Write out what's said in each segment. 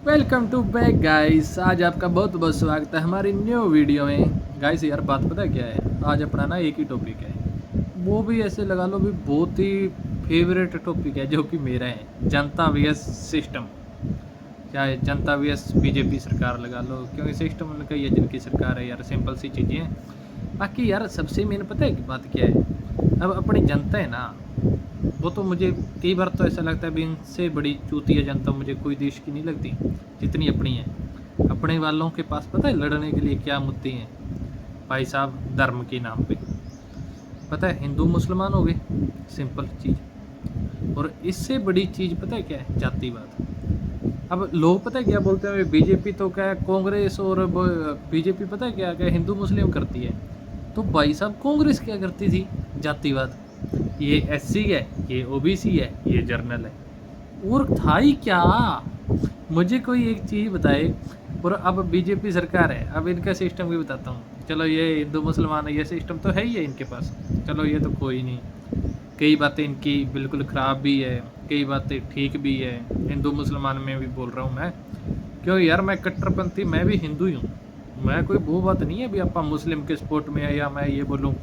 Welcome to back guys. आज आपका बहुत बहुत स्वागत है हमारी न्यू वीडियो में। गाइस यार बात पता है क्या है, आज अपना ना एक ही टॉपिक है, वो भी ऐसे लगा लो भी बहुत ही फेवरेट टॉपिक है जो कि मेरा है, जनता वीएस सिस्टम। चाहे जनता वीएस बीजेपी सरकार लगा लो, क्योंकि सिस्टम उनका ही है जिनकी सरकार है यार, सिंपल सी चीज़ें हैं। बाकी यार सबसे मेन पता है कि बात क्या है, अब अपनी जनता है ना, वो तो मुझे कई बार तो ऐसा लगता है भी इनसे बड़ी चूतिया जनता मुझे कोई देश की नहीं लगती जितनी अपनी है। अपने वालों के पास पता है लड़ने के लिए क्या मुद्दे हैं भाई साहब, धर्म के नाम पे। पता है हिंदू मुसलमान हो गए, सिंपल चीज़। और इससे बड़ी चीज़ पता है क्या है, जातिवाद। अब लोग पता है क्या बोलते हैं, बीजेपी तो क्या है, कांग्रेस और बीजेपी पता है क्या क्या हिंदू मुस्लिम करती है। तो भाई साहब कांग्रेस क्या करती थी, जातिवाद। ये एससी है, ये ओबीसी है, ये जर्नल है, और था ही क्या। मुझे कोई एक चीज़ बताए। और अब बीजेपी सरकार है, अब इनका सिस्टम भी बताता हूँ। चलो ये हिंदू मुसलमान है, ये सिस्टम तो है ही है इनके पास, चलो ये तो कोई नहीं। कई बातें इनकी बिल्कुल ख़राब भी है, कई बातें ठीक भी है। हिंदू मुसलमान में भी बोल रहा हूँ मैं, क्यों यार मैं कट्टरपंथी, मैं भी हिंदू ही हूँ। मैं कोई वो बात नहीं है भी आप मुस्लिम के सपोर्ट में है, या मैं ये बोलूँ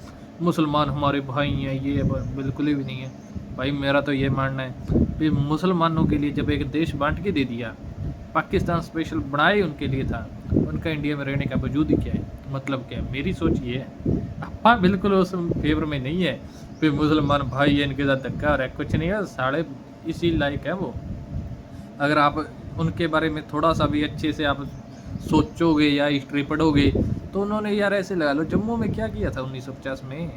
मुसलमान हमारे भाई हैं, ये बिल्कुल ही भी नहीं है भाई। मेरा तो ये मानना है कि मुसलमानों के लिए जब एक देश बांट के दे दिया, पाकिस्तान स्पेशल बनाए उनके लिए था, उनका इंडिया में रहने का वजूद ही क्या है, मतलब क्या है। मेरी सोच ये है, अपा बिल्कुल उस फेवर में नहीं है फिर मुसलमान भाई है इनके साथ धक्का और कुछ नहीं है, साढ़े इसी लायक है वो। अगर आप उनके बारे में थोड़ा सा भी अच्छे से आप सोचोगे या हिस्ट्री पढ़ोगे, तो उन्होंने यार ऐसे लगा लो जम्मू में क्या किया था 1950 में,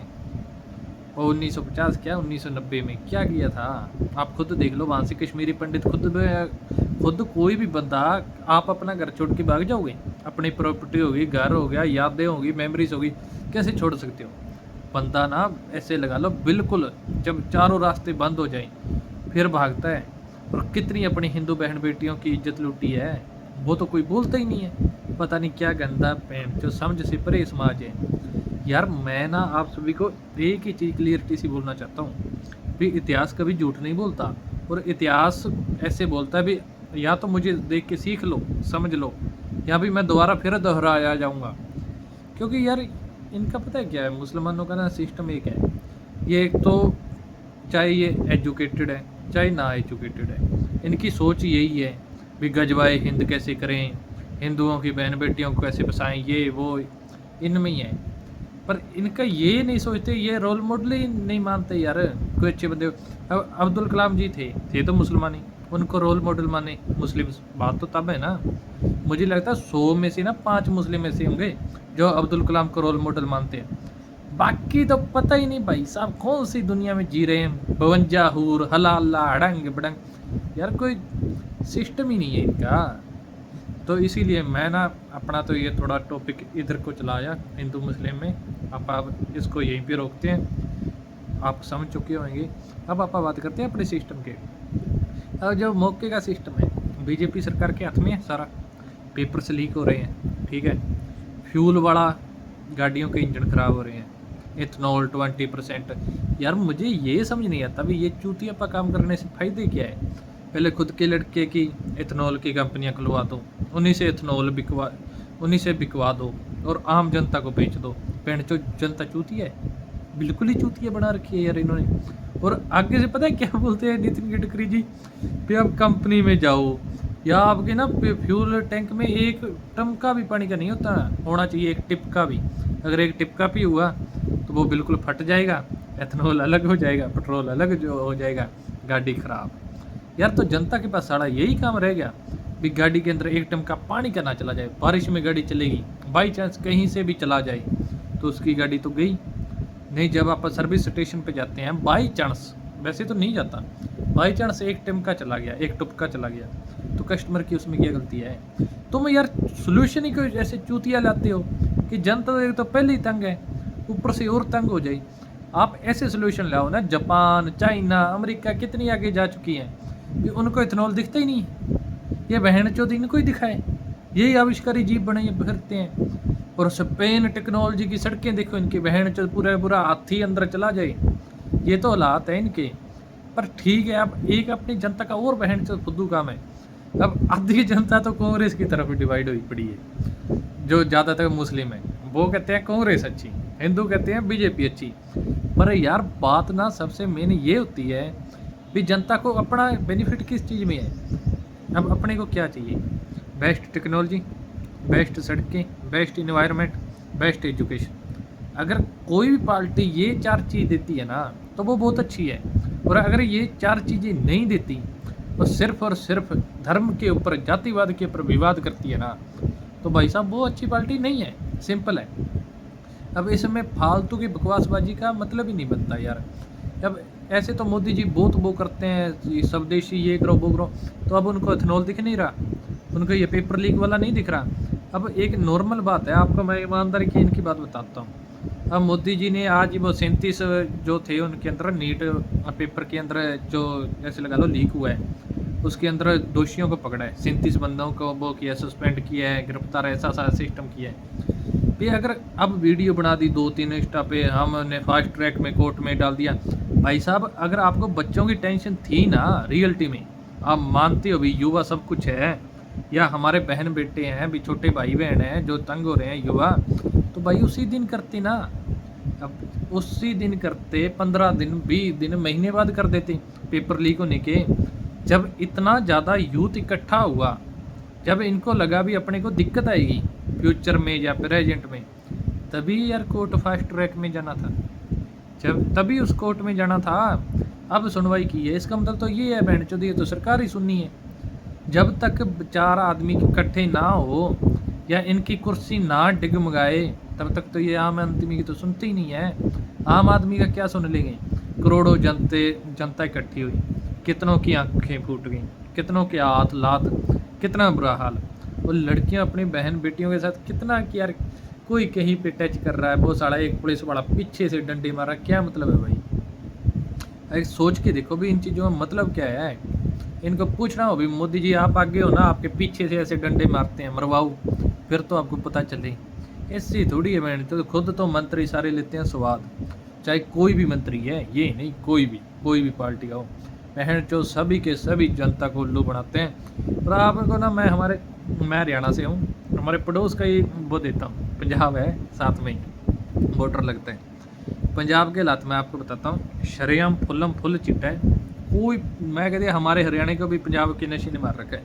और 1950 क्या 1990 में क्या किया था, आप खुद देख लो। वहाँ से कश्मीरी पंडित खुद कोई भी बंदा, आप अपना घर छोड़ के भाग जाओगे, अपनी प्रॉपर्टी होगी, घर हो गया, यादें होगी, मेमोरीज होगी, कैसे छोड़ सकते हो। बंदा ना ऐसे लगा लो बिल्कुल जब चारों रास्ते बंद हो जाए फिर भागता है। और कितनी अपनी हिंदू बहन बेटियों की इज्जत लूटी है, वो तो कोई बोलता ही नहीं है। पता नहीं क्या गंदा पैंट जो समझ से परे समाज है यार। मैं ना आप सभी को एक ही चीज़ क्लियरिटी से बोलना चाहता हूँ भी इतिहास कभी झूठ नहीं बोलता, और इतिहास ऐसे बोलता है भी, या तो मुझे देख के सीख लो, समझ लो, या भी मैं दोबारा फिर दोहराया जाऊँगा। क्योंकि यार इनका पता है क्या है, मुसलमानों का ना सिस्टम एक है, ये एक तो चाहे ये एजुकेटेड है चाहे ना एजुकेटेड है, इनकी सोच यही है भी गजवाए हिंद कैसे करें, हिंदुओं की बहन बेटियों को कैसे बसाएं, ये वो इनमें ही है। पर इनका ये नहीं सोचते, ये रोल मॉडल ही नहीं मानते यार कोई अच्छे बंदे। अब अब्दुल कलाम जी थे तो मुसलमान ही, उनको रोल मॉडल माने मुस्लिम। बात तो तब है ना, मुझे लगता है 100 में से ना 5 मुस्लिम ऐसे होंगे जो अब्दुल कलाम को रोल मॉडल मानते हैं। बाकी तो पता ही नहीं भाई साहब कौन सी दुनिया में जी रहे हैं, 52 हूर हलाला हड़ंग बड़ंग, यार कोई सिस्टम ही नहीं है इनका। तो इसीलिए मैं ना अपना तो ये थोड़ा टॉपिक इधर को चलाया हिंदू मुस्लिम में। आप इसको यहीं पे रोकते हैं, आप समझ चुके होंगे। अब आप बात करते हैं अपने सिस्टम के। अब जो मौके का सिस्टम है, बीजेपी सरकार के हाथ में है सारा, पेपर्स लीक हो रहे हैं, ठीक है। फ्यूल वाला गाड़ियों के इंजन ख़राब हो रहे हैं, इथनॉल 20%। यार मुझे ये समझ नहीं आता भी ये चूतियापा काम करने से फ़ायदे क्या है। पहले खुद के लड़के की इथनॉल की कंपनियां खुलवा दो, उन्हीं से इथनॉल बिकवा दो और आम जनता को बेच दो। पेड़ जो जनता चूतिया है, बिल्कुल ही चूतिया बना रखी है यार इन्होंने। और आगे से पता है क्या बोलते हैं नितिन गडकरी जी, कि आप कंपनी में जाओ, या आपके ना फ्यूल टैंक में एक टन का भी पानी का नहीं होना चाहिए, एक टिप का भी। अगर एक टिप का भी हुआ तो वो बिल्कुल फट जाएगा, एथनॉल अलग हो जाएगा, पेट्रोल अलग जो हो जाएगा, गाड़ी ख़राब। यार तो जनता के पास सारा यही काम रह गया भी गाड़ी के अंदर एक टन का पानी का ना चला जाए। बारिश में गाड़ी चलेगी, बाई चांस कहीं से भी चला जाए तो उसकी गाड़ी तो गई नहीं। जब आप सर्विस स्टेशन पे जाते हैं बाई चांस, वैसे तो नहीं जाता, बाई चांस एक टन का चला गया, एक टुप का चला गया, तो कस्टमर की उसमें क्या गलती है। तुम यार सोल्यूशन ही कोई ऐसे चूतिया लाते हो कि जनता तो पहले ही तंग है, ऊपर से और तंग हो जाए। आप ऐसे सोल्यूशन लाओ ना, जापान चाइना अमेरिका कितनी आगे जा चुकी हैं कि उनको इथनॉल दिखता ही नहीं, ये बहन चौथ इनको ही दिखाए, यही आविष्कारी जीव बने फिरते हैं। और स्पेन टेक्नोलॉजी की सड़कें देखो इनकी, बहन चौथ पूरा हाथी अंदर चला जाए, ये तो हालात है इनके। पर ठीक है, अब एक अपनी जनता का और बहन चौथ फुद्दू काम है अब आधी जनता तो कांग्रेस की तरफ डिवाइड हुई पड़ी है, जो ज़्यादातर मुस्लिम है वो कहते हैं कांग्रेस अच्छी, हिंदू कहते हैं बीजेपी अच्छी। पर यार बात ना सबसे मेन ये होती है भी जनता को अपना बेनिफिट किस चीज़ में है। अब अपने को क्या चाहिए, बेस्ट टेक्नोलॉजी, बेस्ट सड़कें, बेस्ट इन्वायरमेंट, बेस्ट एजुकेशन। अगर कोई भी पार्टी ये 4 चीज़ देती है ना तो वो बहुत अच्छी है, और अगर ये 4 चीज़ें नहीं देती तो सिर्फ और सिर्फ धर्म के ऊपर, जातिवाद के ऊपर विवाद करती है ना, तो भाई साहब वो अच्छी पार्टी नहीं है, सिंपल है। अब इसमें फालतू की बकवासबाजी का मतलब ही नहीं बनता यार। अब ऐसे तो मोदी जी बहुत वो करते हैं, स्वदेशी ये करो वो करो, तो अब उनको एथनॉल दिख नहीं रहा, उनको ये पेपर लीक वाला नहीं दिख रहा। अब एक नॉर्मल बात है, आपको मैं ईमानदारी की इनकी बात बताता हूँ। अब मोदी जी ने आज वो 37 जो थे उनके अंदर नीट पेपर के अंदर जो ऐसे लगा लो लीक हुआ है, उसके अंदर दोषियों को पकड़ा है, 37 बंदों को वो किया, सस्पेंड किया है, गिरफ्तार, ऐसा सा सिस्टम किया है। भी अगर अब वीडियो बना दी 2-3 इंस्टा पे, हमने फास्ट ट्रैक में कोर्ट में डाल दिया। भाई साहब अगर आपको बच्चों की टेंशन थी ना रियलिटी में, आप मानते हो भी युवा सब कुछ है, या हमारे बहन बेटे हैं भी, छोटे भाई बहन हैं जो तंग हो रहे हैं युवा, तो भाई उसी दिन करते ना। अब उसी दिन करते, 15 दिन 20 दिन महीने बाद कर देते पेपर लीक होने के। जब इतना ज़्यादा यूथ इकट्ठा हुआ, जब इनको लगा भी अपने को दिक्कत आएगी फ्यूचर में या प्रेजेंट में, तभी यार कोर्ट फास्ट ट्रैक में जाना था, जब तभी उस कोर्ट में जाना था। अब सुनवाई की है, इसका मतलब तो ये है बहन चौधरी तो सरकार ही सुननी है। जब तक 4 आदमी इकट्ठे ना हो या इनकी कुर्सी ना डिगमगाए, तब तक तो ये आम आदमी की तो सुनते ही नहीं है। आम आदमी का क्या सुन लेंगे, करोड़ों जनता इकट्ठी हुई, कितनों की आंखें फूट गई, कितनों के हाथ लात, कितना बुरा हाल। वो लड़कियां अपनी बहन बेटियों के साथ कितना कि यार, कोई कहीं पे टच कर रहा है, बहुत सारा एक पुलिस वाला पीछे से डंडे मारा, क्या मतलब है भाई। एक सोच के देखो भी इन चीज़ों में मतलब क्या है। इनको पूछना हो भी मोदी जी आप आगे हो ना, आपके पीछे से ऐसे डंडे मारते हैं, मरवाओ, फिर तो आपको पता चले। ऐसी थोड़ी है मैंने तो खुद तो मंत्री सारे लेते हैं स्वाद, चाहे कोई भी मंत्री है, ये नहीं कोई भी पार्टी का हो, बहन जो सभी के सभी जनता को उल्लू बनाते हैं। और आपको ना मैं हरियाणा से हूँ, हमारे पड़ोस का ही वो देता हूँ, पंजाब है साथ में ही बॉर्डर लगता है। पंजाब के हालात मैं आपको बताता हूँ, शरेआम फुल्लम फुल चिट्टा है। कोई मैं कहते हमारे हरियाणा को भी पंजाब के नशे ने मार रखा है,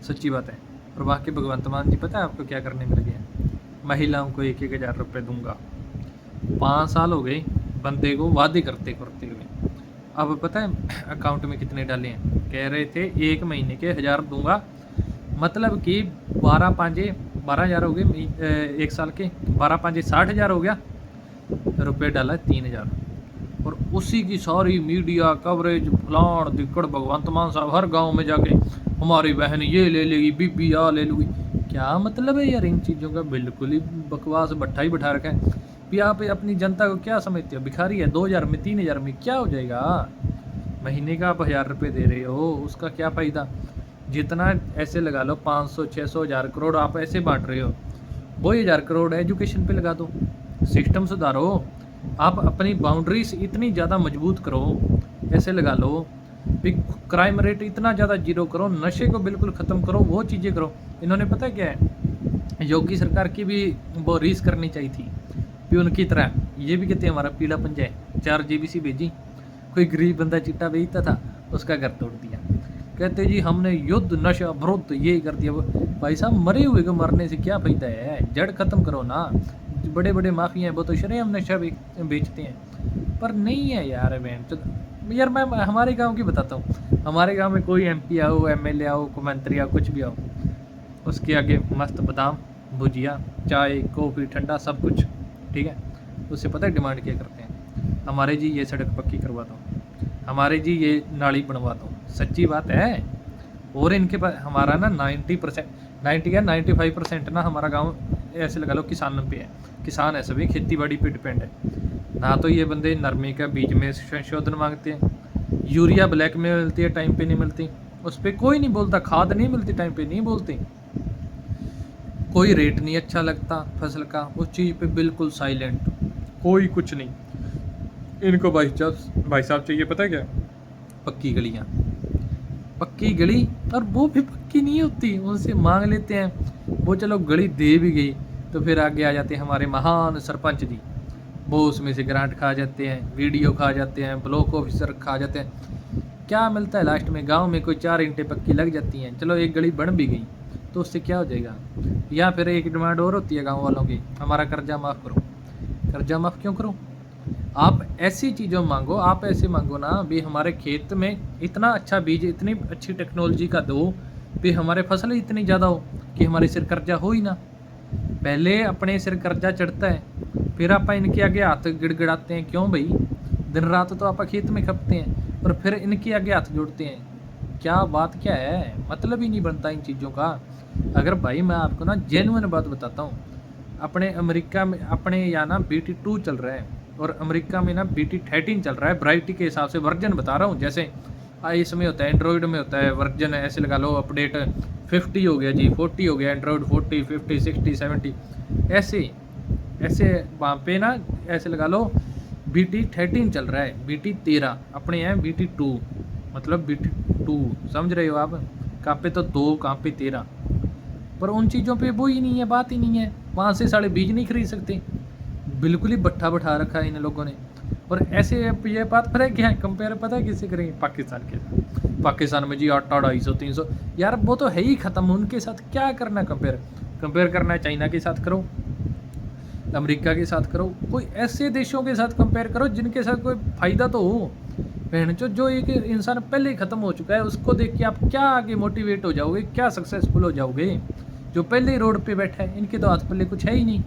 सच्ची बात है। और बाकी भगवंत मान जी पता है आपको क्या करने में लगे हैं, महिलाओं को 1-1 हज़ार रुपये दूंगा। 5 साल हो गए बंदे को वादे करते हुए, अब पता है अकाउंट में कितने डाले हैं। कह रहे थे 1 महीने के 1000 दूंगा, मतलब कि 12 हज़ार हो गए, 1 साल के 12 60 हज़ार हो गया, रुपये डाला 3000। और उसी की सारी मीडिया कवरेज, फलान दिक्कड़, भगवंत मान साहब हर गांव में जाके हमारी बहन ये ले लेगी, बीबी आ ले लूगी। क्या मतलब है यार इन चीज़ों का, बिल्कुल ही बकवास भट्ठा ही बैठा रखा है। भी आप अपनी जनता को क्या समझते हो, भिखारी है। 2000 में 3000 में क्या हो जाएगा, महीने का आप 1000 रुपये दे रहे हो, उसका क्या फ़ायदा। जितना ऐसे लगा लो 500 600 हज़ार करोड़ आप ऐसे बांट रहे हो, वही 1000 करोड़ एजुकेशन पे लगा दो, सिस्टम सुधारो, आप अपनी बाउंड्रीज इतनी ज़्यादा मजबूत करो, ऐसे लगा लो भी क्राइम रेट इतना ज़्यादा जीरो करो, नशे को बिल्कुल ख़त्म करो, वो चीज़ें करो। इन्होंने पता क्या है, योगी सरकार की भी वो रीस करनी चाहिए थी भी उनकी तरह, ये भी कहते हैं हमारा पीला पंजा है, 4 GBC भेजी, कोई गरीब बंदा चिट्टा बेचता था, उसका घर तोड़ दिया। कहते जी हमने युद्ध नशा विरुद्ध ये कर दिया। भाई साहब मरे हुए को मरने से क्या फ़ायदा है, जड़ ख़त्म करो ना। बड़े बड़े माफिया हैं वो तो शरेआम नशा बेचते हैं, पर नहीं है यार बहन। यार मैं हमारे गांव की बताता हूँ, हमारे गांव में कोई MP आओ, MLA आओ, कोई मंत्री आओ, कुछ भी आओ, उसके आगे मस्त बादाम, भुजिया, चाय, कॉफ़ी, ठंडा, सब कुछ ठीक है। उससे पता है डिमांड क्या करते हैं, हमारे जी ये सड़क पक्की करवा दो, हमारे जी ये नाली बनवा दो। सच्ची बात है। और इनके पास हमारा ना 90% 90 या 95% ना हमारा गांव ऐसे लगा लो किसानों पे है, किसान है सभी, खेती बाड़ी पे डिपेंड है ना। तो ये बंदे नरमे का बीज में संशोधन मांगते हैं, यूरिया ब्लैक में मिलती है, टाइम पे नहीं मिलती, उस पर कोई नहीं बोलता, खाद नहीं मिलती टाइम पे नहीं बोलते, कोई रेट नहीं अच्छा लगता फसल का, उस चीज़ पे बिल्कुल साइलेंट, कोई कुछ नहीं। इनको भाई साहब चाहिए पता है क्या, पक्की गलियाँ, पक्की गली, और वो भी पक्की नहीं होती, उनसे मांग लेते हैं। वो चलो गली दे भी गई तो फिर आगे आ जाते हैं हमारे महान सरपंच जी, वो उसमें से ग्रांट खा जाते हैं, वीडियो खा जाते हैं, ब्लॉक ऑफिसर खा जाते हैं। क्या मिलता है लास्ट में? गांव में कोई 4 ईंटें पक्की लग जाती हैं, चलो एक गली बन भी गई तो उससे क्या हो जाएगा? या फिर एक डिमांड और होती है गाँव वालों की, हमारा कर्जा माफ़ करो। कर्जा माफ़ क्यों करो? आप ऐसी चीज़ों मांगो, आप ऐसे मांगो ना भी हमारे खेत में इतना अच्छा बीज, इतनी अच्छी टेक्नोलॉजी का दो भी हमारे फसल इतनी ज़्यादा हो कि हमारे सिर कर्जा हो ही ना। पहले अपने सिर कर्जा चढ़ता है, फिर आप इनके आगे हाथ गिड़गिड़ाते हैं। क्यों भाई? दिन रात तो आप खेत में खपते हैं और फिर इनके आगे हाथ जोड़ते हैं। क्या बात क्या है? मतलब ही नहीं बनता इन चीज़ों का। अगर भाई मैं आपको ना जेन्युइन बात बताता हूँ, अपने अमेरिका में अपने यहाँ ना BT2 चल रहा है और अमेरिका में ना BT13 चल रहा है। वैरायटी के हिसाब से वर्जन बता रहा हूँ, जैसे इसमें होता है एंड्रॉयड में होता है वर्जन, ऐसे लगा लो अपडेट 50 हो गया जी, 40 हो गया, एंड्रॉयड 40, 50, 60, 70, ऐसे ऐसे वहाँ पे ना ऐसे लगा लो BT13 चल रहा है, BT13 अपने हैं, BT2 मतलब BT2, समझ रहे हो आप? कहाँ पे तो 2, कहाँ पे 13, पर उन चीज़ों पे वो ही नहीं है, बात ही नहीं है। वहाँ से साढ़े बीज नहीं खरीद सकते, बिल्कुल ही भट्ठा बैठा रखा है इन लोगों ने। और ऐसे ये बात पता है क्या है? कंपेयर पता है किससे करेंगे? पाकिस्तान के साथ। पाकिस्तान में जी आटा 250, 300, यार वो तो है ही ख़त्म, उनके साथ क्या करना कंपेयर? कंपेयर करना है चाइना के साथ करो, अमेरिका के साथ करो, कोई ऐसे देशों के साथ कंपेयर करो जिनके साथ कोई फ़ायदा तो हो। बहन जो एक इंसान पहले ही ख़त्म हो चुका है, उसको देख के आप क्या आगे मोटिवेट हो जाओगे, क्या सक्सेसफुल हो जाओगे? जो पहले ही रोड पे बैठा है, इनके तो हाथ पल्ले कुछ है ही नहीं।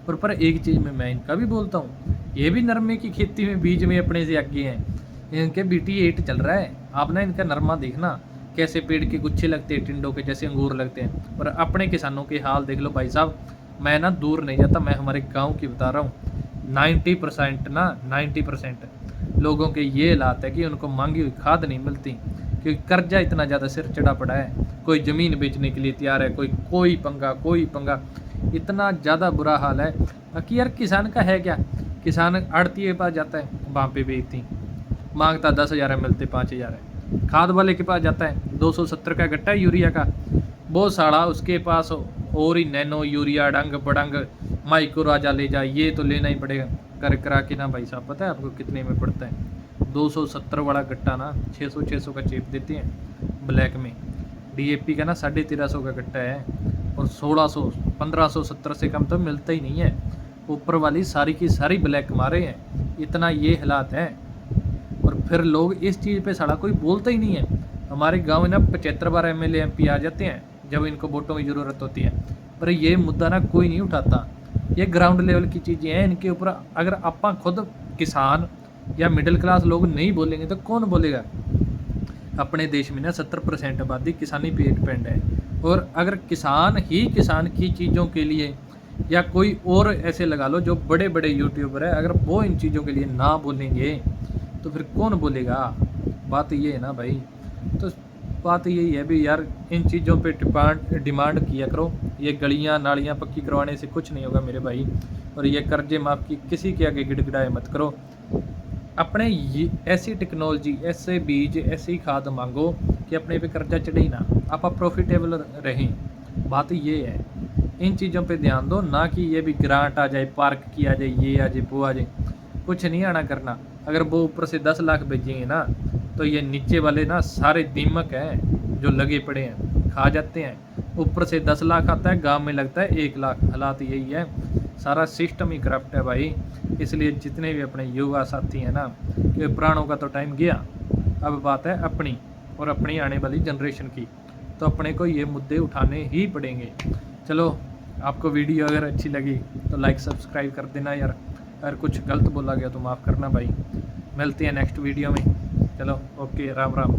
और पर एक चीज़ में मैं इनका भी बोलता हूँ, ये भी नरमे की खेती में बीज में अपने से आगे हैं। इनके BT8 चल रहा है, आप ना इनका नरमा देखना कैसे पेड़ के गुच्छे लगते हैं, टिंडों के जैसे अंगूर लगते हैं। और अपने किसानों के हाल देख लो भाई साहब। मैं ना दूर नहीं जाता, मैं हमारे गाँव की बता रहा हूँ। 90% ना 90% लोगों के ये हालात है कि उनको मांगी हुई खाद नहीं मिलती, क्योंकि कर्जा इतना ज़्यादा सिर चढ़ा पड़ा है। कोई ज़मीन बेचने के लिए तैयार है, कोई पंगा, इतना ज़्यादा बुरा हाल है कि यार किसान का है क्या? किसान आड़ती के पास जाता है, वहाँ पे बेचती मांगता 10,000 है, मिलते 5,000 है। खाद वाले के पास जाता है, 270 का गट्टा है यूरिया का, वो साड़ा उसके पास और ही नैनो यूरिया डंग बड़ंग माइक्रो राजा ले जाए, ये तो लेना ही पड़ेगा। कर करा के ना भाई साहब, पता है आपको कितने में पड़ता है? 270 वाला गट्टा ना 600 का चेप देते हैं ब्लैक में। DAP का ना 1350 का गट्टा है और 1600 1570 से कम तो मिलता ही नहीं है। ऊपर वाली सारी की सारी ब्लैक मारे हैं, इतना ये हालात है। और फिर लोग इस चीज़ पे साड़ा कोई बोलता ही नहीं है। हमारे गांव में ना 75 बार MLA MP आ जाते हैं जब इनको वोटों की ज़रूरत होती है, पर ये मुद्दा ना कोई नहीं उठाता। ये ग्राउंड लेवल की चीज़ें हैं, इनके ऊपर अगर आप खुद किसान या मिडिल क्लास लोग नहीं बोलेंगे तो कौन बोलेगा? अपने देश में ना 70% आबादी किसानी पे डिपेंड है। और अगर किसान ही किसान की चीज़ों के लिए, या कोई और ऐसे लगा लो जो बड़े बड़े यूट्यूबर है, अगर वो इन चीज़ों के लिए ना बोलेंगे तो फिर कौन बोलेगा? बात ये है ना भाई। तो बात यही है भी यार, इन चीज़ों पे डिमांड किया करो। ये गलियां नालियां पक्की करवाने से कुछ नहीं होगा मेरे भाई। और ये कर्जे माफ़ की किसी के आगे गिड़गिड़ाए मत करो। अपने ये ऐसी टेक्नोलॉजी, ऐसे बीज, ऐसी खाद मांगो कि अपने पे कर्जा चढ़े ही ना, आप प्रॉफिटेबल रहें। बात ये है, इन चीज़ों पे ध्यान दो, ना कि ये भी ग्रांट आ जाए, पार्क की आ जाए, ये आ जाए, वो आ जाए। कुछ नहीं आना करना। अगर वो ऊपर से 10 लाख भेजेंगे ना, तो ये नीचे वाले ना सारे दीमक हैं जो लगे पड़े हैं, खा जाते हैं। ऊपर से 10 लाख आता है, गांव में लगता है 1 लाख। हालात यही है, सारा सिस्टम ही करप्ट है भाई। इसलिए जितने भी अपने युवा साथी हैं ना, कि पुराणों का तो टाइम गया, अब बात है अपनी और अपनी आने वाली जनरेशन की। तो अपने को ये मुद्दे उठाने ही पड़ेंगे। चलो, आपको वीडियो अगर अच्छी लगी तो लाइक सब्सक्राइब कर देना यार। अगर कुछ गलत बोला गया तो माफ़ करना भाई। मिलते हैं नेक्स्ट वीडियो में। चलो, ओके, राम राम।